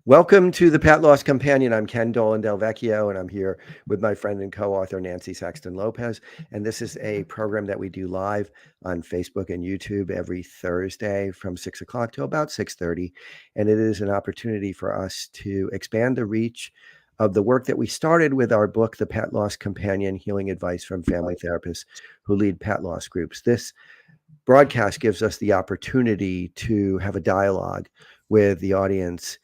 Welcome to the Pet Loss Companion. I'm Ken Dolan-Del Vecchio, and I'm here with my friend and co-author, Nancy Saxton-Lopez. And this is a program that we do live on Facebook and YouTube every Thursday from 6 o'clock to about 6:30. And it is an opportunity for us to expand the reach of the work that we started with our book, The Pet Loss Companion, Healing Advice from Family Therapists Who Lead Pet Loss Groups. This broadcast gives us the opportunity to have a dialogue with the audience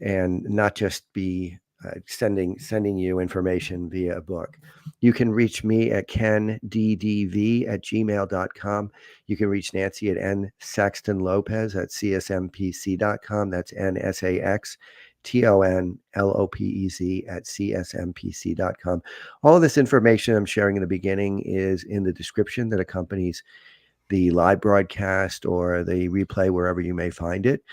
and not just be sending you information via a book. You can reach me at kenddv@gmail.com. You can reach Nancy at nsaxtonlopez at csmpc.com. That's nsaxtonlopez at csmpc.com. All of this information I'm sharing in the beginning is in the description that accompanies the live broadcast or the replay, wherever you may find it.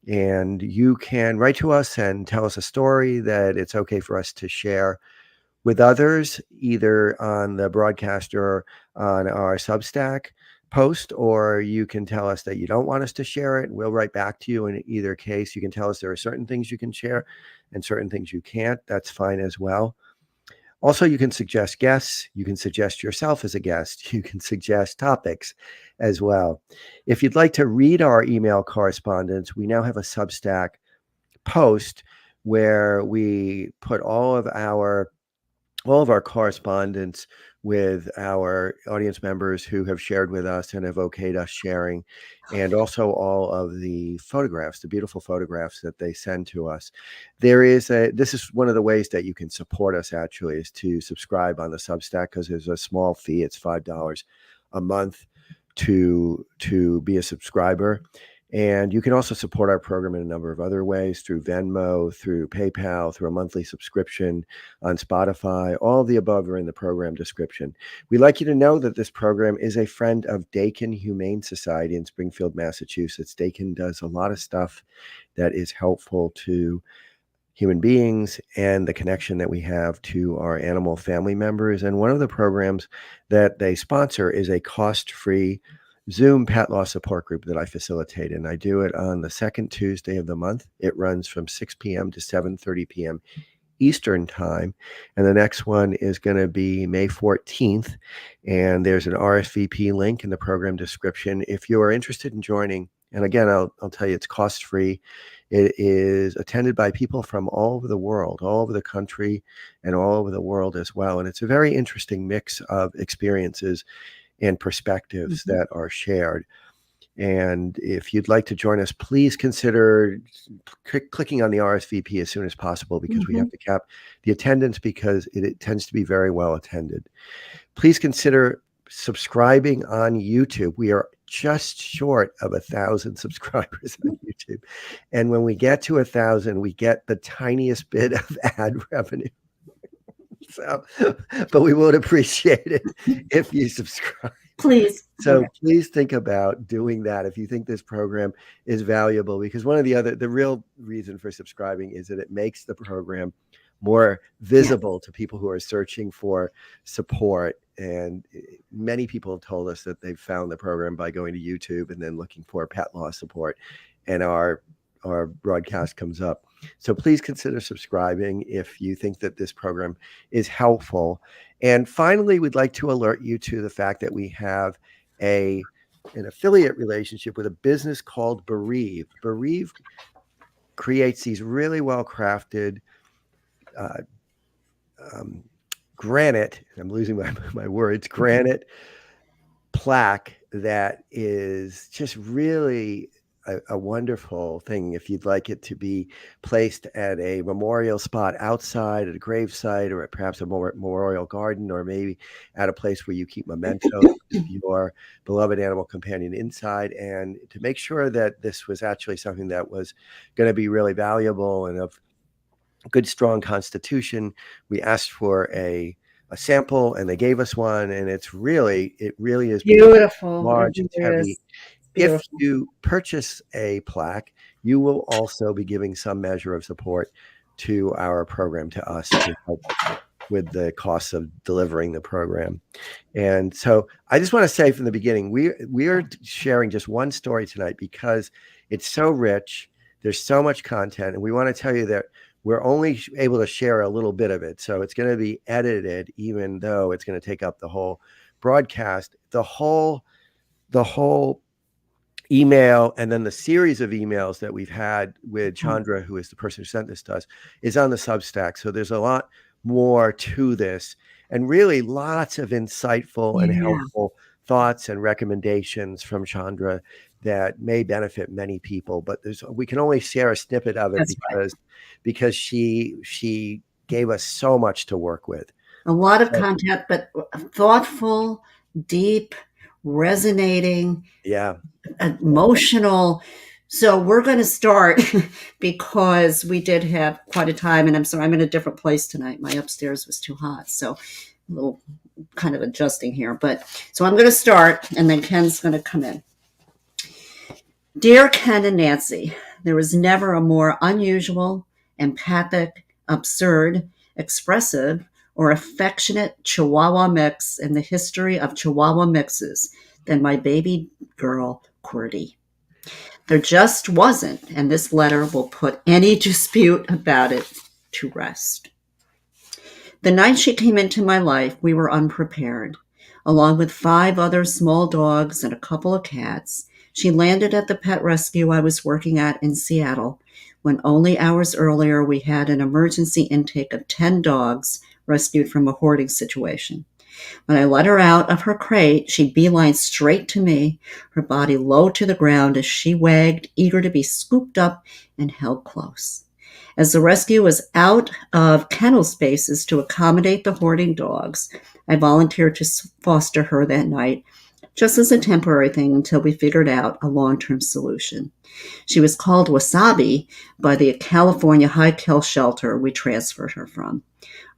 And you can write to us and tell us a story that it's okay for us to share with others, either on the broadcast or on our Substack post, or you can tell us that you don't want us to share it. We'll write back to you in either case. You can tell us there are certain things you can share and certain things you can't. That's fine as well. Also, you can suggest guests. You can suggest yourself as a guest. You can suggest topics as well. If you'd like to read our email correspondence, we now have a Substack post where we put all of our correspondence with our audience members who have shared with us and have okayed us sharing, and also all of the photographs, the beautiful photographs that they send to us. This is one of the ways that you can support us, actually, is to subscribe on the Substack, because there's a small fee. It's $5 a month to be a subscriber. And you can also support our program in a number of other ways, through Venmo, through PayPal, through a monthly subscription on Spotify. All of the above are in the program description. We'd like you to know that this program is a friend of Dakin Humane Society in Springfield, Massachusetts. Dakin does a lot of stuff that is helpful to human beings and the connection that we have to our animal family members. And one of the programs that they sponsor is a cost-free Zoom pet loss support group that I facilitate, and I do it on the second Tuesday of the month. It runs from 6 p.m. to 7:30 p.m. Eastern time, and the next one is going to be May 14th, and there's an RSVP link in the program description if you are interested in joining. And again, I'll tell you, it's cost-free. It is attended by people from all over the world, all over the country, and all over the world as well, and it's a very interesting mix of experiences and perspectives that are shared. And if you'd like to join us, please consider clicking on the RSVP as soon as possible, because we have to cap the attendance, because it tends to be very well attended. Please consider subscribing on YouTube. We are just short of 1,000 subscribers on YouTube. And when we get to 1,000, we get the tiniest bit of ad revenue. So, but we would appreciate it if you subscribe. Please. So please think about doing that if you think this program is valuable, because one of the real reason for subscribing is that it makes the program more visible to people who are searching for support. And many people have told us that they've found the program by going to YouTube and then looking for pet loss support, and our broadcast comes up. So please consider subscribing if you think that this program is helpful. And finally, we'd like to alert you to the fact that we have an affiliate relationship with a business called Bereave. Bereave creates these really well-crafted granite, I'm losing my words, granite plaque that is just really a wonderful thing. If you'd like it to be placed at a memorial spot outside, at a gravesite, or at perhaps a memorial garden, or maybe at a place where you keep mementos of your beloved animal companion inside, and to make sure that this was actually something that was going to be really valuable and of good, strong constitution, we asked for a sample, and they gave us one, and it really is beautiful, large and heavy. If you purchase a plaque, you will also be giving some measure of support to our program, to us, to help with the costs of delivering the program. And so I just want to say from the beginning, we are sharing just one story tonight because it's so rich. There's so much content, and we want to tell you that we're only able to share a little bit of it. So it's going to be edited, even though it's going to take up the whole broadcast. The whole email, and then the series of emails that we've had with Chandra, who is the person who sent this to us, is on the Substack. So there's a lot more to this, and really lots of insightful and helpful thoughts and recommendations from Chandra that may benefit many people. But we can only share a snippet of it because she gave us so much to work with. A lot of content, but thoughtful, deep, resonating, emotional. So we're going to start because we did have quite a time, and I'm sorry, I'm in a different place tonight. My upstairs was too hot, so a little kind of adjusting here. But so I'm going to start, and then Ken's going to come in. Dear Ken and Nancy, there was never a more unusual, empathic, absurd, expressive, or affectionate Chihuahua mix in the history of Chihuahua mixes than my baby girl, Qwerty. There just wasn't, and this letter will put any dispute about it to rest. The night she came into my life, we were unprepared. Along with 5 other small dogs and a couple of cats, she landed at the pet rescue I was working at in Seattle, when only hours earlier we had an emergency intake of 10 dogs rescued from a hoarding situation. When I let her out of her crate, she beelined straight to me, her body low to the ground as she wagged, eager to be scooped up and held close. As the rescue was out of kennel spaces to accommodate the hoarding dogs, I volunteered to foster her that night, just as a temporary thing until we figured out a long-term solution. She was called Wasabi by the California high kill shelter we transferred her from.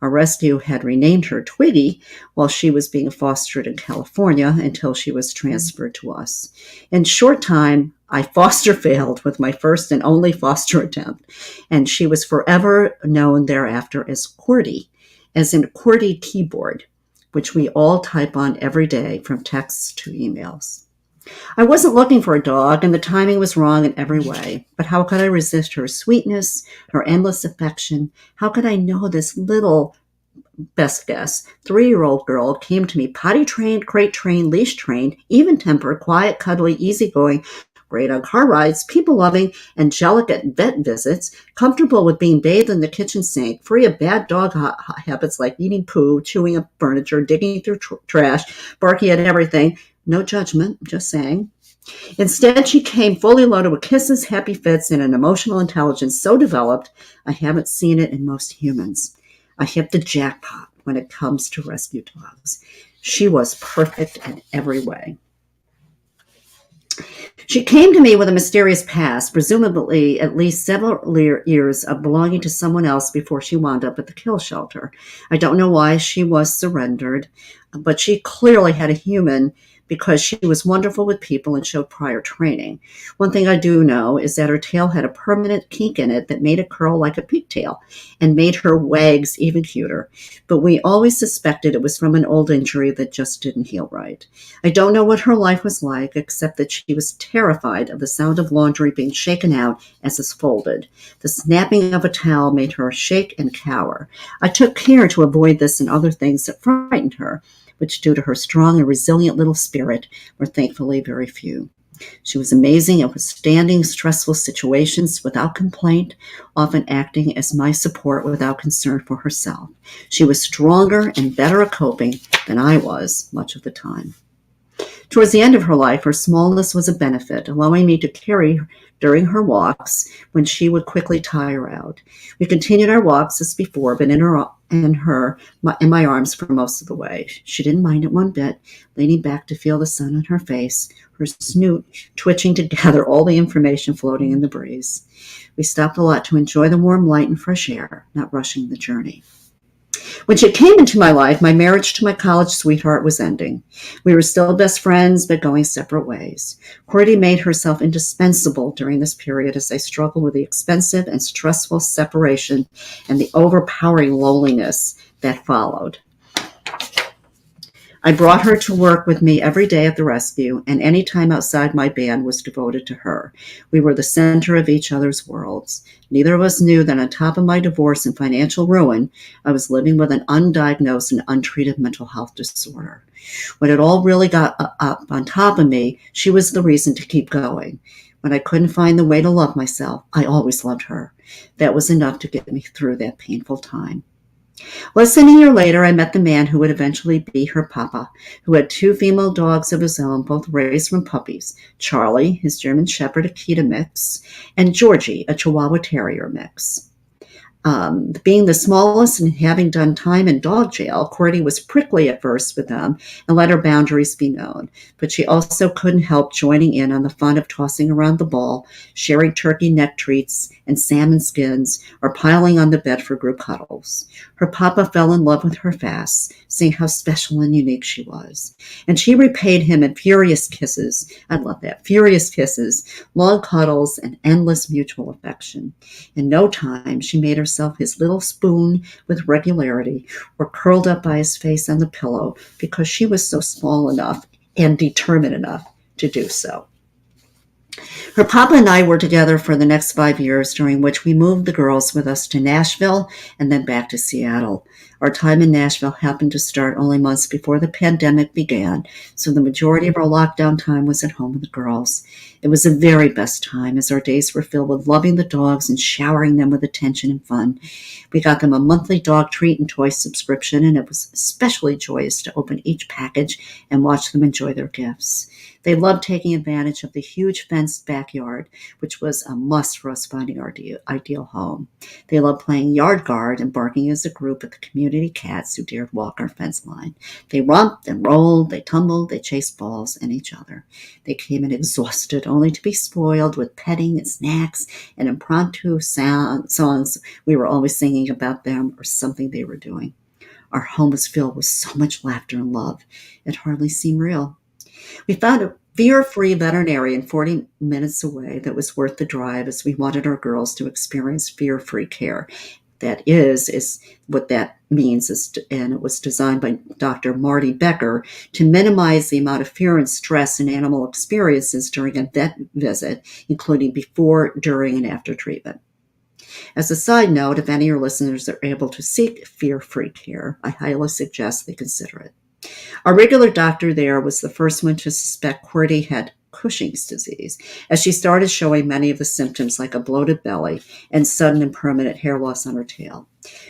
Our rescue had renamed her Twiggy while she was being fostered in California until she was transferred to us. In short time, I foster failed with my first and only foster attempt, and she was forever known thereafter as Qwerty, as in QWERTY keyboard, which we all type on every day from texts to emails. I wasn't looking for a dog, and the timing was wrong in every way. But how could I resist her sweetness, her endless affection? How could I know this little, best guess, 3-year-old girl came to me potty-trained, crate-trained, leash-trained, even-tempered, quiet, cuddly, easygoing, great on car rides, people-loving, angelic at vet visits, comfortable with being bathed in the kitchen sink, free of bad dog habits like eating poo, chewing up furniture, digging through trash, barking at everything. No judgment, just saying. Instead, she came fully loaded with kisses, happy fits, and an emotional intelligence so developed, I haven't seen it in most humans. I hit the jackpot when it comes to rescue dogs. She was perfect in every way. She came to me with a mysterious past, presumably at least several years of belonging to someone else before she wound up at the kill shelter. I don't know why she was surrendered, but she clearly had a human because she was wonderful with people and showed prior training. One thing I do know is that her tail had a permanent kink in it that made it curl like a pigtail and made her wags even cuter. But we always suspected it was from an old injury that just didn't heal right. I don't know what her life was like, except that she was terrified of the sound of laundry being shaken out as it's folded. The snapping of a towel made her shake and cower. I took care to avoid this and other things that frightened her, which, due to her strong and resilient little spirit, were thankfully very few. She was amazing at withstanding stressful situations without complaint, often acting as my support without concern for herself. She was stronger and better at coping than I was much of the time. Towards the end of her life, her smallness was a benefit, allowing me to carry her during her walks when she would quickly tire out. We continued our walks as before, but in my arms for most of the way. She didn't mind it one bit, leaning back to feel the sun on her face, her snoot twitching to gather all the information floating in the breeze. We stopped a lot to enjoy the warm light and fresh air, not rushing the journey. When she came into my life, my marriage to my college sweetheart was ending. We were still best friends, but going separate ways. Qwerty made herself indispensable during this period as I struggled with the expensive and stressful separation and the overpowering loneliness that followed. I brought her to work with me every day at the rescue, and any time outside my band was devoted to her. We were the center of each other's worlds. Neither of us knew that on top of my divorce and financial ruin, I was living with an undiagnosed and untreated mental health disorder. When it all really got up on top of me, she was the reason to keep going. When I couldn't find the way to love myself, I always loved her. That was enough to get me through that painful time. Less than a year later, I met the man who would eventually be her papa, who had 2 female dogs of his own, both raised from puppies, Charlie, his German Shepherd Akita mix, and Georgie, a Chihuahua Terrier mix. Being the smallest and having done time in dog jail, Qwerty was prickly at first with them and let her boundaries be known. But she also couldn't help joining in on the fun of tossing around the ball, sharing turkey neck treats and salmon skins, or piling on the bed for group cuddles. Her papa fell in love with her fast, seeing how special and unique she was. And she repaid him in furious kisses. I love that. Furious kisses, long cuddles, and endless mutual affection. In no time, she made herself his little spoon with regularity, or curled up by his face on the pillow because she was so small enough and determined enough to do so. Her papa and I were together for the next 5 years, during which we moved the girls with us to Nashville and then back to Seattle. Our time in Nashville happened to start only months before the pandemic began, so the majority of our lockdown time was at home with the girls. It was the very best time, as our days were filled with loving the dogs and showering them with attention and fun. We got them a monthly dog treat and toy subscription, and it was especially joyous to open each package and watch them enjoy their gifts. They loved taking advantage of the huge fenced backyard, which was a must for us finding our ideal home. They loved playing yard guard and barking as a group at the community cats who dared walk our fence line. They romped and rolled, they tumbled, they chased balls and each other. They came in exhausted, only to be spoiled with petting and snacks and impromptu songs we were always singing about them or something they were doing. Our home was filled with so much laughter and love, it hardly seemed real. We found a fear-free veterinarian 40 minutes away that was worth the drive, as we wanted our girls to experience fear-free care. That is what that means, and it was designed by Dr. Marty Becker to minimize the amount of fear and stress in animal experiences during a vet visit, including before, during, and after treatment. As a side note, if any of your listeners are able to seek fear-free care, I highly suggest they consider it. Our regular doctor there was the first one to suspect Qwerty had Cushing's disease, as she started showing many of the symptoms like a bloated belly and sudden and permanent hair loss on her tail.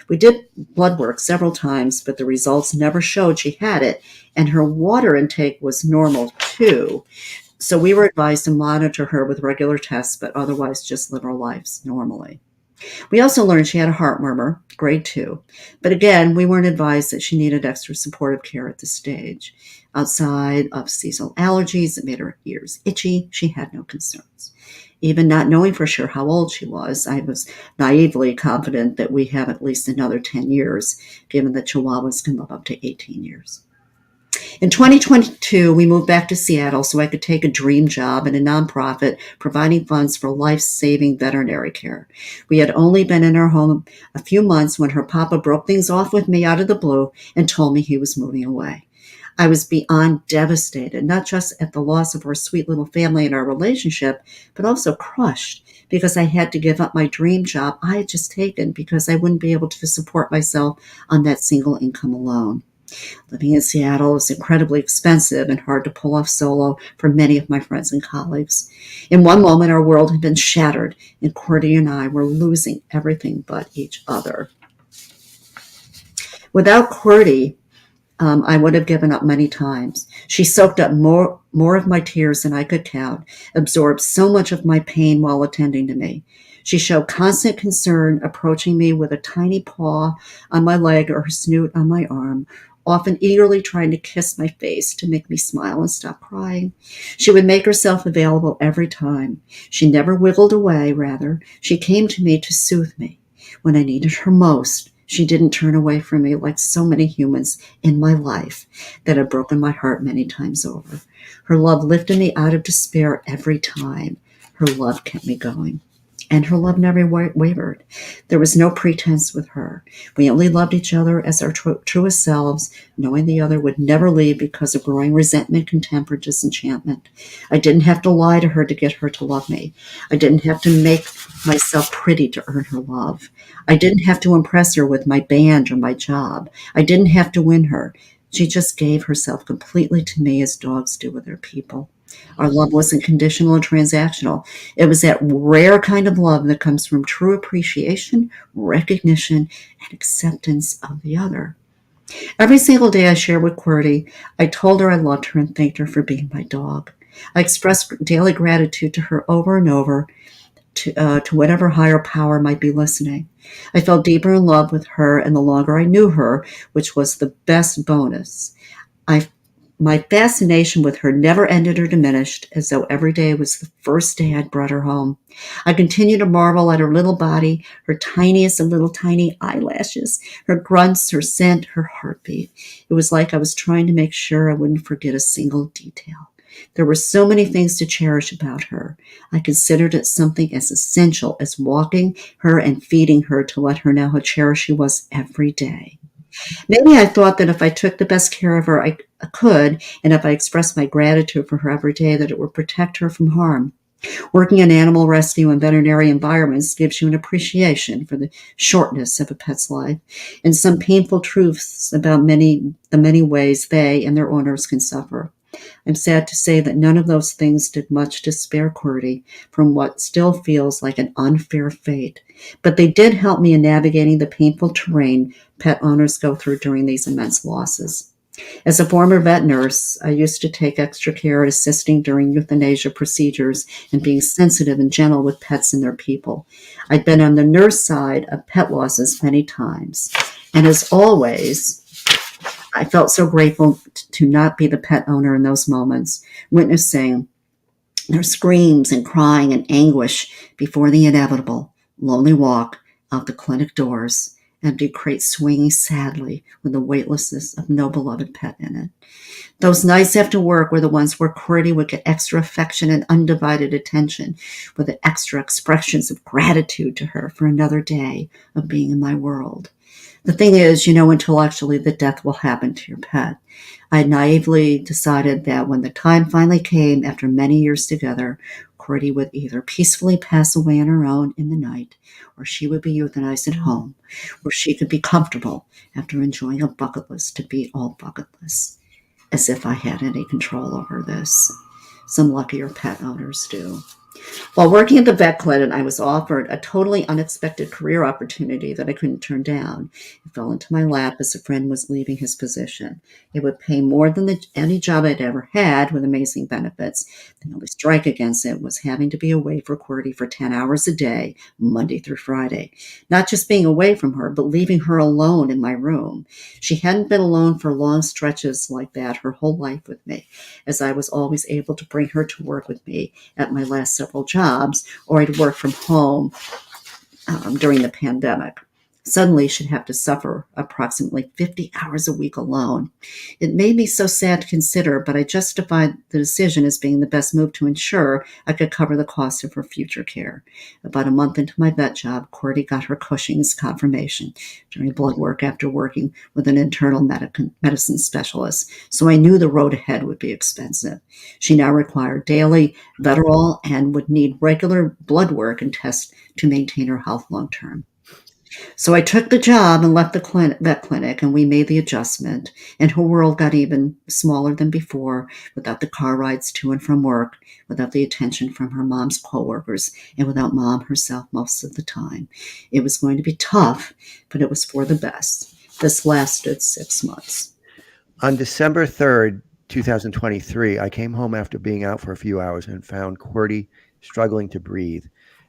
We did blood work several times, but the results never showed she had it, and her water intake was normal too. So we were advised to monitor her with regular tests, but otherwise just live our lives normally. We also learned she had a heart murmur, grade 2, but again, we weren't advised that she needed extra supportive care at this stage. Outside of seasonal allergies that made her ears itchy, she had no concerns. Even not knowing for sure how old she was, I was naively confident that we have at least another 10 years, given that Chihuahuas can live up to 18 years. In 2022, we moved back to Seattle so I could take a dream job in a nonprofit providing funds for life-saving veterinary care. We had only been in our home a few months when her papa broke things off with me out of the blue and told me he was moving away. I was beyond devastated, not just at the loss of our sweet little family and our relationship, but also crushed because I had to give up my dream job I had just taken because I wouldn't be able to support myself on that single income alone. Living in Seattle is incredibly expensive and hard to pull off solo for many of my friends and colleagues. In one moment, our world had been shattered, and Qwerty and I were losing everything but each other. Without Qwerty, I would have given up many times. She soaked up more of my tears than I could count, absorbed so much of my pain while attending to me. She showed constant concern, approaching me with a tiny paw on my leg or her snoot on my arm, often eagerly trying to kiss my face to make me smile and stop crying. She would make herself available every time. She never wiggled away, rather. She came to me to soothe me. When I needed her most, she didn't turn away from me like so many humans in my life that have broken my heart many times over. Her love lifted me out of despair every time. Her love kept me going. and her love never wavered. There was no pretense with her. We only loved each other as our truest selves, knowing the other would never leave because of growing resentment, contempt, or disenchantment. I didn't have to lie to her to get her to love me. I didn't have to make myself pretty to earn her love. I didn't have to impress her with my band or my job. I didn't have to win her. She just gave herself completely to me as dogs do with their people. Our love wasn't conditional or transactional. It was that rare kind of love that comes from true appreciation, recognition, and acceptance of the other. Every single day I shared with Qwerty, I told her I loved her and thanked her for being my dog. I expressed daily gratitude to her over and over, to whatever higher power might be listening. I fell deeper in love with her, and the longer I knew her, which was the best bonus. I My fascination with her never ended or diminished, as though every day was the first day I'd brought her home. I continued to marvel at her little body, her tiniest of little tiny eyelashes, her grunts, her scent, her heartbeat. It was like I was trying to make sure I wouldn't forget a single detail. There were so many things to cherish about her. I considered it something as essential as walking her and feeding her to let her know how cherished she was every day. Maybe I thought that if I took the best care of her I could, and if I expressed my gratitude for her every day, that it would protect her from harm. Working in animal rescue and veterinary environments gives you an appreciation for the shortness of a pet's life and some painful truths about the many ways they and their owners can suffer. I'm sad to say that none of those things did much to spare Qwerty from what still feels like an unfair fate, but they did help me in navigating the painful terrain pet owners go through during these immense losses. As a former vet nurse, I used to take extra care at assisting during euthanasia procedures and being sensitive and gentle with pets and their people. I'd been on the nurse side of pet losses many times, and as always, I felt so grateful to not be the pet owner in those moments, witnessing their screams and crying and anguish before the inevitable lonely walk out the clinic doors, empty crates swinging sadly with the weightlessness of no beloved pet in it. Those nights after work were the ones where Qwerty would get extra affection and undivided attention, with the extra expressions of gratitude to her for another day of being in my world. The thing is, you know intellectually that death will happen to your pet. I naively decided that when the time finally came, after many years together, Qwerty would either peacefully pass away on her own in the night, or she would be euthanized at home, where she could be comfortable after enjoying a bucket list to beat all bucket lists. As if I had any control over this. Some luckier pet owners do. While working at the vet clinic, I was offered a totally unexpected career opportunity that I couldn't turn down. It fell into my lap as a friend was leaving his position. It would pay more than any job I'd ever had, with amazing benefits. The only strike against it was having to be away for Qwerty for 10 hours a day, Monday through Friday. Not just being away from her, but leaving her alone in my room. She hadn't been alone for long stretches like that her whole life with me, as I was always able to bring her to work with me at my last several jobs, or I'd work from home during the pandemic. Suddenly, she'd have to suffer approximately 50 hours a week alone. It made me so sad to consider, but I justified the decision as being the best move to ensure I could cover the cost of her future care. About a month into my vet job, Qwerty got her Cushing's confirmation during blood work after working with an internal medicine specialist, so I knew the road ahead would be expensive. She now required daily Veterol and would need regular blood work and tests to maintain her health long term. So I took the job and left the vet clinic, and we made the adjustment, and her world got even smaller than before, without the car rides to and from work, without the attention from her mom's coworkers, and without mom herself most of the time. It was going to be tough, but it was for the best. This lasted 6 months. On December 3rd, 2023, I came home after being out for a few hours and found Qwerty struggling to breathe.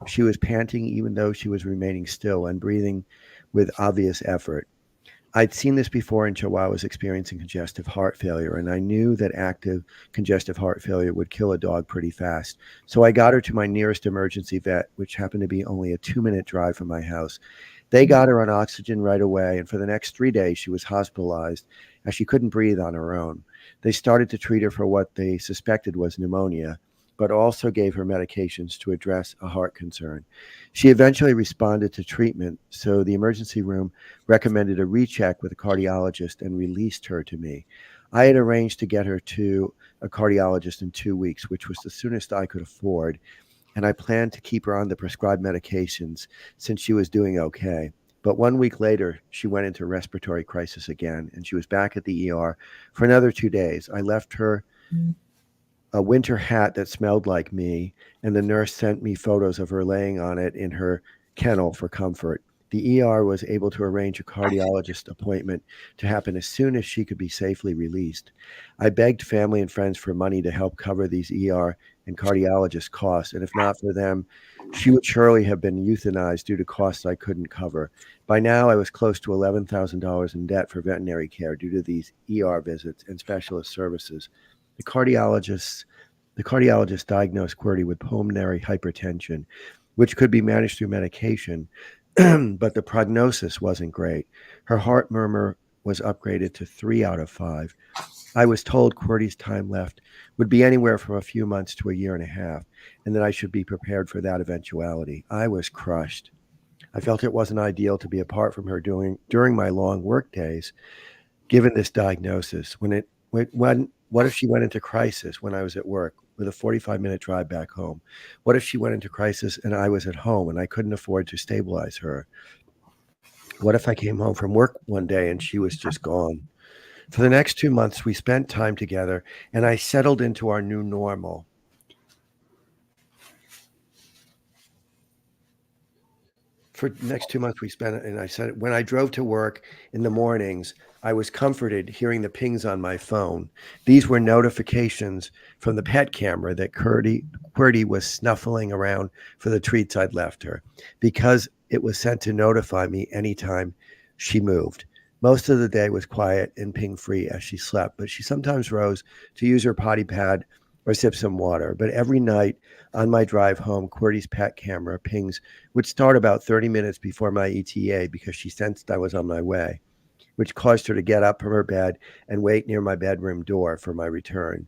She was panting even though she was remaining still and breathing with obvious effort. I'd seen this before in Chihuahuas experiencing congestive heart failure, and I knew that active congestive heart failure would kill a dog pretty fast. So I got her to my nearest emergency vet, which happened to be only a 2-minute drive from my house. They got her on oxygen right away, and for the next 3 days, she was hospitalized as she couldn't breathe on her own. They started to treat her for what they suspected was pneumonia, but also gave her medications to address a heart concern. She eventually responded to treatment, so the emergency room recommended a recheck with a cardiologist and released her to me. I had arranged to get her to a cardiologist in 2 weeks, which was the soonest I could afford, and I planned to keep her on the prescribed medications since she was doing okay. But 1 week later, she went into respiratory crisis again, and she was back at the ER for another 2 days. I left her a winter hat that smelled like me, and the nurse sent me photos of her laying on it in her kennel for comfort. The ER was able to arrange a cardiologist appointment to happen as soon as she could be safely released. I begged family and friends for money to help cover these ER and cardiologist costs, and if not for them, she would surely have been euthanized due to costs I couldn't cover. By now, I was close to $11,000 in debt for veterinary care due to these ER visits and specialist services. The cardiologist the cardiologist diagnosed Qwerty with pulmonary hypertension, which could be managed through medication, but the prognosis wasn't great. Her heart murmur was upgraded to 3 out of 5. I was told Qwerty's time left would be anywhere from a few months to a year and a half, and that I should be prepared for that eventuality. I was crushed. I felt it wasn't ideal to be apart from her during my long work days, given this diagnosis. What if she went into crisis when I was at work with a 45-minute drive back home? What if she went into crisis and I was at home and I couldn't afford to stabilize her? What if I came home from work one day and she was just gone? For the next 2 months, we spent time together, and I settled into our new normal. For the next 2 months, we spent, and I said, when I drove to work in the mornings, I was comforted hearing the pings on my phone. These were notifications from the pet camera that Qwerty was snuffling around for the treats I'd left her, because it was sent to notify me anytime she moved. Most of the day was quiet and ping-free as she slept, but she sometimes rose to use her potty pad or sip some water. But every night on my drive home, Qwerty's pet camera pings would start about 30 minutes before my ETA because she sensed I was on my way, which caused her to get up from her bed and wait near my bedroom door for my return.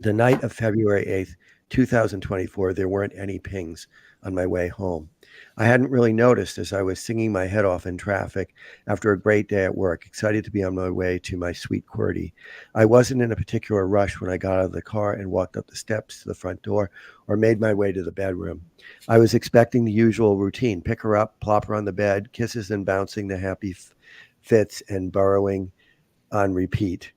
The night of February 8th, 2024, there weren't any pings on my way home. I hadn't really noticed as I was singing my head off in traffic after a great day at work, excited to be on my way to my sweet Qwerty. I wasn't in a particular rush when I got out of the car and walked up the steps to the front door or made my way to the bedroom. I was expecting the usual routine: pick her up, plop her on the bed, kisses and bouncing the happy fits and burrowing on repeat.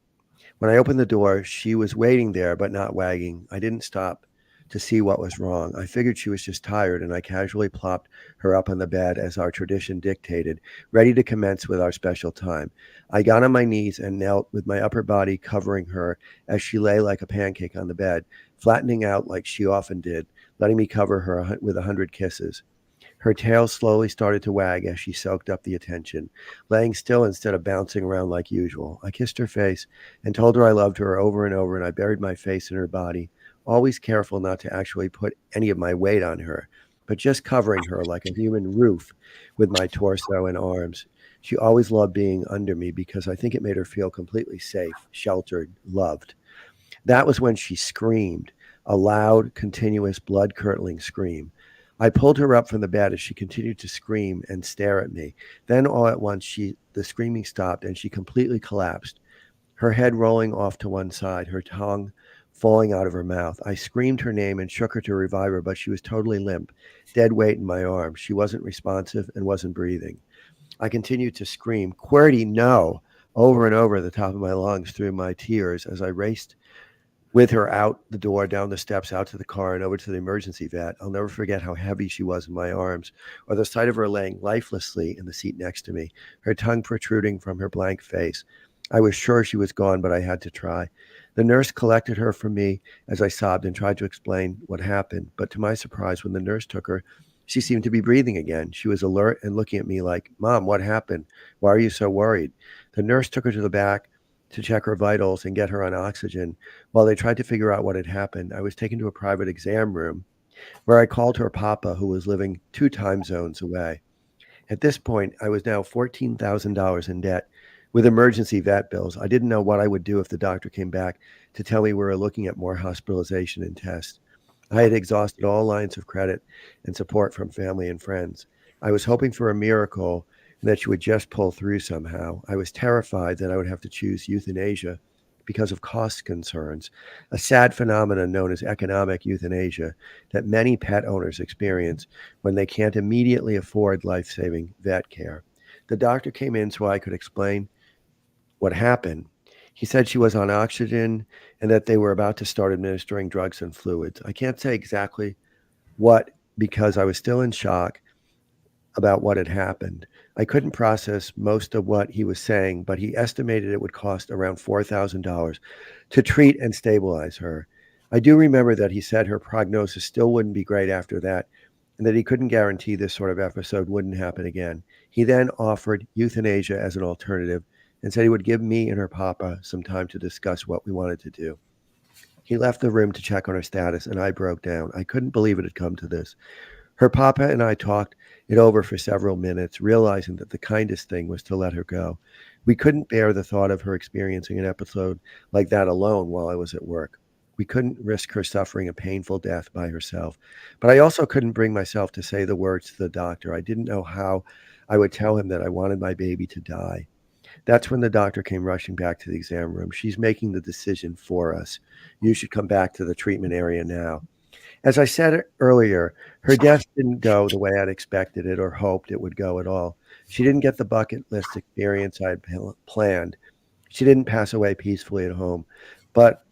When I opened the door, she was waiting there, but not wagging. I didn't stop to see what was wrong. I figured she was just tired, and I casually plopped her up on the bed as our tradition dictated, ready to commence with our special time. I got on my knees and knelt with my upper body covering her as she lay like a pancake on the bed, flattening out like she often did, letting me cover her with 100 kisses. Her tail slowly started to wag as she soaked up the attention, laying still instead of bouncing around like usual. I kissed her face and told her I loved her over and over, and I buried my face in her body, always careful not to actually put any of my weight on her, but just covering her like a human roof with my torso and arms. She always loved being under me because I think it made her feel completely safe, sheltered, loved. That was when she screamed, a loud, continuous, blood-curdling scream. I pulled her up from the bed as she continued to scream and stare at me. Then all at once the screaming stopped and she completely collapsed, her head rolling off to one side, her tongue falling out of her mouth. I screamed her name and shook her to revive her, but she was totally limp, dead weight in my arms. She wasn't responsive and wasn't breathing. I continued to scream, "Qwerty, no!" over and over at the top of my lungs through my tears as I raced with her out the door, down the steps, out to the car, and over to the emergency vet. I'll never forget how heavy she was in my arms, or the sight of her laying lifelessly in the seat next to me, her tongue protruding from her blank face. I was sure she was gone, but I had to try. The nurse collected her from me as I sobbed and tried to explain what happened. But to my surprise, when the nurse took her, she seemed to be breathing again. She was alert and looking at me like, "Mom, what happened? Why are you so worried?" The nurse took her to the back to check her vitals and get her on oxygen. While they tried to figure out what had happened, I was taken to a private exam room where I called her papa, who was living 2 time zones away. At this point, I was now $14,000 in debt with emergency vet bills. I didn't know what I would do if the doctor came back to tell me we were looking at more hospitalization and tests. I had exhausted all lines of credit and support from family and friends. I was hoping for a miracle and that she would just pull through somehow. I was terrified that I would have to choose euthanasia because of cost concerns, a sad phenomenon known as economic euthanasia that many pet owners experience when they can't immediately afford life saving vet care. The doctor came in so I could explain what happened. He said she was on oxygen and that they were about to start administering drugs and fluids. I can't say exactly what because I was still in shock about what had happened. I couldn't process most of what he was saying, but he estimated it would cost around $4,000 to treat and stabilize her. I do remember that he said her prognosis still wouldn't be great after that, and that he couldn't guarantee this sort of episode wouldn't happen again. He then offered euthanasia as an alternative and said he would give me and her papa some time to discuss what we wanted to do. He left the room to check on her status, and I broke down. I couldn't believe it had come to this. Her papa and I talked it over for several minutes, realizing that the kindest thing was to let her go. We couldn't bear the thought of her experiencing an episode like that alone while I was at work. We couldn't risk her suffering a painful death by herself. But I also couldn't bring myself to say the words to the doctor. I didn't know how I would tell him that I wanted my baby to die. That's when the doctor came rushing back to the exam room. She's making the decision for us. You should come back to the treatment area now. As I said earlier, her death didn't go the way I'd expected it or hoped it would go at all. She didn't get the bucket list experience I'd planned. She didn't pass away peacefully at home, but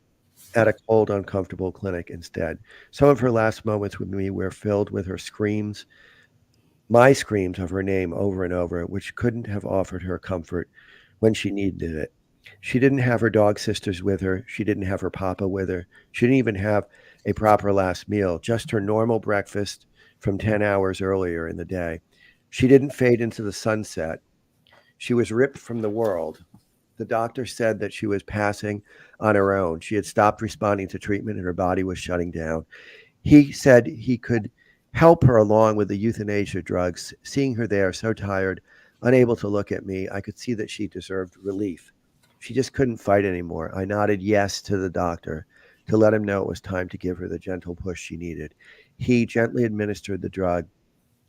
at a cold, uncomfortable clinic instead. Some of her last moments with me were filled with her screams, my screams of her name over and over, which couldn't have offered her comfort when she needed it. She didn't have her dog sisters with her. She didn't have her papa with her. She didn't even have a proper last meal, just her normal breakfast from 10 hours earlier in the day. She didn't fade into the sunset. She was ripped from the world. The doctor said that she was passing on her own. She had stopped responding to treatment and her body was shutting down. He said he could help her along with the euthanasia drugs. Seeing her there, so tired, unable to look at me, I could see that she deserved relief. She just couldn't fight anymore. I nodded yes to the doctor to let him know it was time to give her the gentle push she needed. He gently administered the drug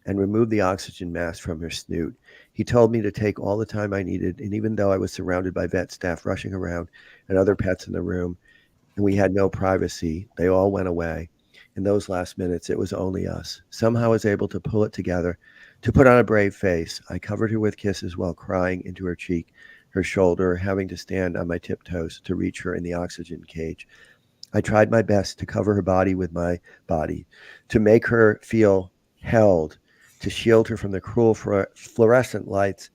and removed the oxygen mask from her snoot. He told me to take all the time I needed, and even though I was surrounded by vet staff rushing around and other pets in the room, and we had no privacy, they all went away. In those last minutes, it was only us. Somehow I was able to pull it together, to put on a brave face. I covered her with kisses while crying into her cheek, her shoulder, having to stand on my tiptoes to reach her in the oxygen cage. I tried my best to cover her body with my body, to make her feel held, to shield her from the cruel fluorescent lights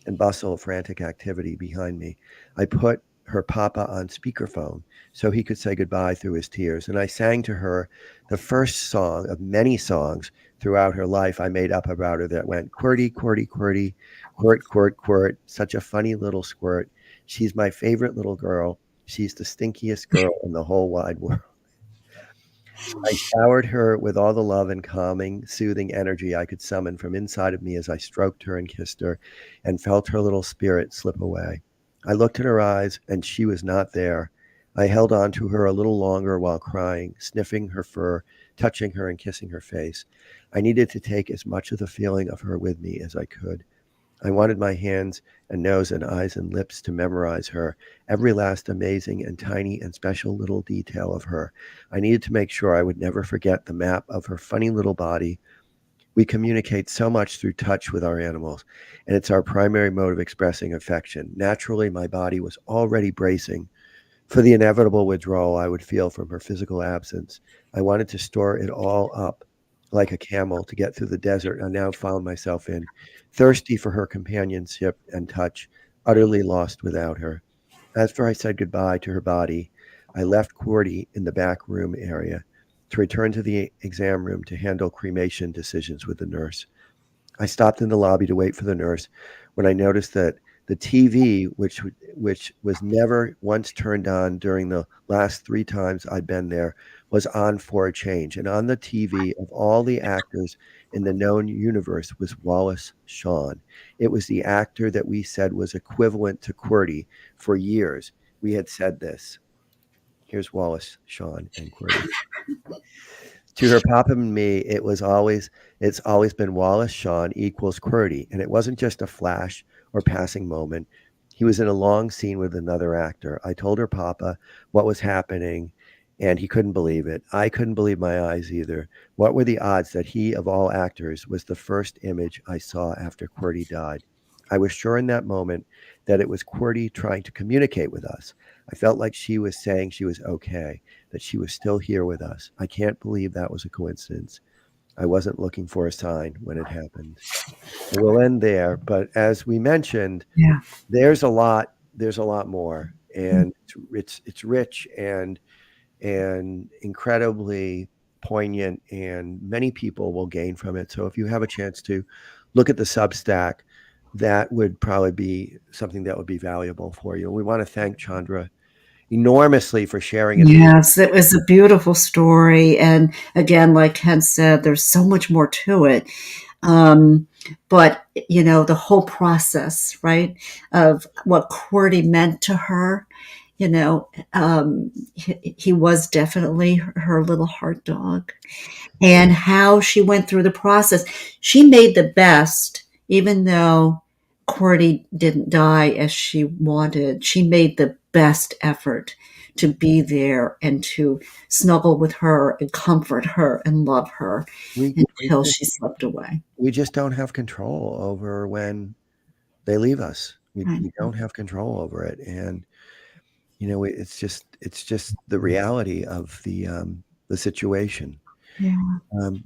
and bustle of frantic activity behind me. I put her papa on speakerphone so he could say goodbye through his tears, and I sang to her the first song of many songs throughout her life I made up about her that went Qwerty, Qwerty, Qwerty, quirt, quirt, quirt, such a funny little squirt. She's my favorite little girl. She's the stinkiest girl in the whole wide world. I showered her with all the love and calming, soothing energy I could summon from inside of me as I stroked her and kissed her and felt her little spirit slip away. I looked in her eyes, and she was not there. I held on to her a little longer while crying, sniffing her fur, touching her and kissing her face. I needed to take as much of the feeling of her with me as I could. I wanted my hands and nose and eyes and lips to memorize her, every last amazing and tiny and special little detail of her. I needed to make sure I would never forget the map of her funny little body. We communicate so much through touch with our animals, and it's our primary mode of expressing affection. Naturally, my body was already bracing for the inevitable withdrawal I would feel from her physical absence. I wanted to store it all up like a camel to get through the desert I now found myself in, thirsty for her companionship and touch, utterly lost without her. After I said goodbye to her body, I left Qwerty in the back room area to return to the exam room to handle cremation decisions with the nurse. I stopped in the lobby to wait for the nurse when I noticed that The TV, which was never once turned on during the last 3 times I'd been there, was on for a change. And on the TV, of all the actors in the known universe, was Wallace Shawn. It was the actor that we said was equivalent to Qwerty for years. We had said this. Here's Wallace Shawn and Qwerty. To her papa and me, it's always been Wallace Shawn equals Qwerty, and it wasn't just a flash or passing moment. He was in a long scene with another actor. I told her papa what was happening, and he couldn't believe it. I couldn't believe my eyes either. What were the odds that he, of all actors, was the first image I saw after Qwerty died? I was sure in that moment that it was Qwerty trying to communicate with us. I felt like she was saying she was okay, that she was still here with us. I can't believe that was a coincidence. I wasn't looking for a sign when it happened. We'll end there, but as we mentioned, Yeah. there's a lot more, and it's rich and incredibly poignant, and many people will gain from it. So if you have a chance to look at the Substack, that would probably be something that would be valuable for you. We want to thank Chandra enormously for sharing it. Yes, it was a beautiful story. And again, like Ken said, there's so much more to it. But, the whole process, right, of what Qwerty meant to her, he was definitely her little heart dog. And how she went through the process. She made the best, even though Qwerty didn't die as she wanted. She made the best effort to be there and to snuggle with her and comfort her and love her until she slipped away. We just don't have control over when they leave us. We don't have control over it, and it's just the reality of the situation. Yeah.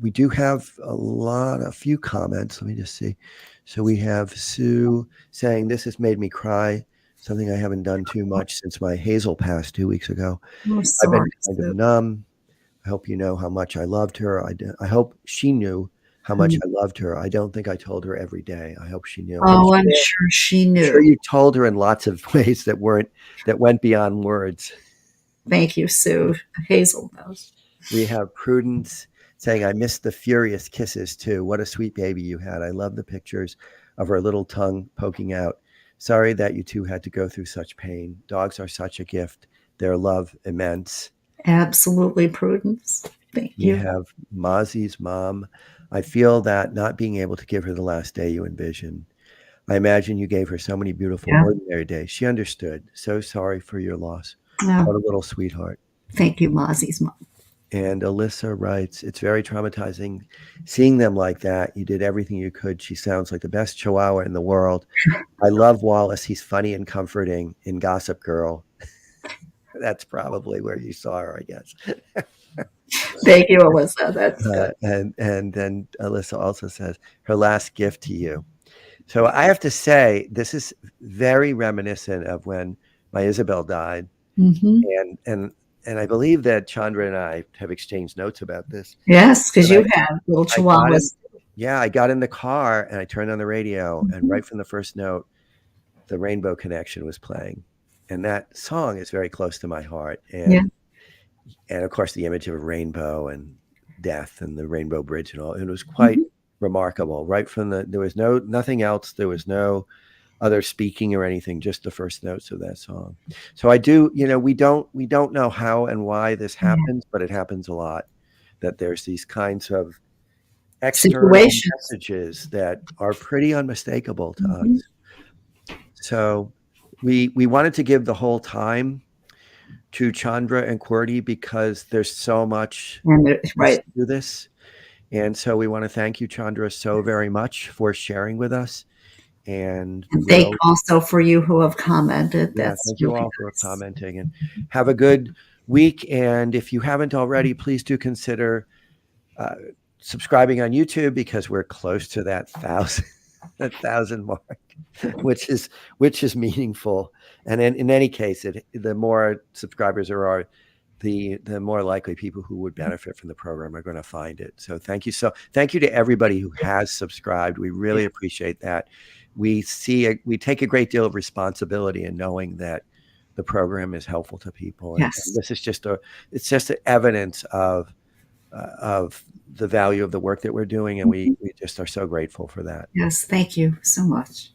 We do have a few comments. Let me just see. So we have Sue saying, "This has made me cry, something I haven't done too much since my Hazel passed 2 weeks ago. I'm I've been sorry. kind of numb. I hope you know how much I loved her. I hope she knew how much I loved her. I don't think I told her every day. I hope she knew. Oh, I'm sure she I'm sure knew. you told her in lots of ways that went beyond words." Thank you, Sue. Hazel knows. We have Prudence saying, "I missed the furious kisses too. What a sweet baby you had. I love the pictures of her little tongue poking out. Sorry that you two had to go through such pain. Dogs are such a gift. Their love immense." Absolutely, Prudence. Thank You you. have Mozzie's mom. "I feel that not being able to give her the last day you envisioned. I imagine you gave her so many beautiful Yeah. ordinary days. She understood. So sorry for your loss. Yeah. What a little sweetheart." Thank you, Mozzie's mom. And Alyssa writes, "It's very traumatizing seeing them like that. You did everything you could. She sounds like the best Chihuahua in the world. I love Wallace. He's funny and comforting in Gossip Girl." That's probably where you saw her, I guess. Thank you, Alyssa. That's good. And then Alyssa also says, "Her last gift to you." So I have to say, this is very reminiscent of when my Isabel died. Mm-hmm. And I believe that Chandra and I have exchanged notes about this. Yes, because And you have little chihuahuas. I got in the car and I turned on the radio, and Mm-hmm. right from the first note, the Rainbow Connection was playing. And that song is very close to my heart. Yeah. And of course, the image of a rainbow and death and the Rainbow Bridge and all. It was quite remarkable. Right from there was nothing else. There was no other speaking or anything, just the first notes of that song. So I do, we don't know how and why this happens, but it happens a lot, that there's these kinds of external Situations. messages that are pretty unmistakable to us. So we wanted to give the whole time to Chandra and Qwerty because there's so much Right. to do this. And so we want to thank you, Chandra, so very much for sharing with us. And thank also for you who have commented. Yeah, That's thank you really all for nice. commenting, and have a good week. And if you haven't already, please do consider subscribing on YouTube, because we're close to that 1,000 mark, which is meaningful. And in any case, the more subscribers there are, the more likely people who would benefit from the program are going to find it. So thank you to everybody who has subscribed. We really appreciate that. we take a great deal of responsibility in knowing that the program is helpful to people, and Yes. this is just it's just evidence of the value of the work that we're doing, and we just are so grateful for that. Yes. Thank you so much.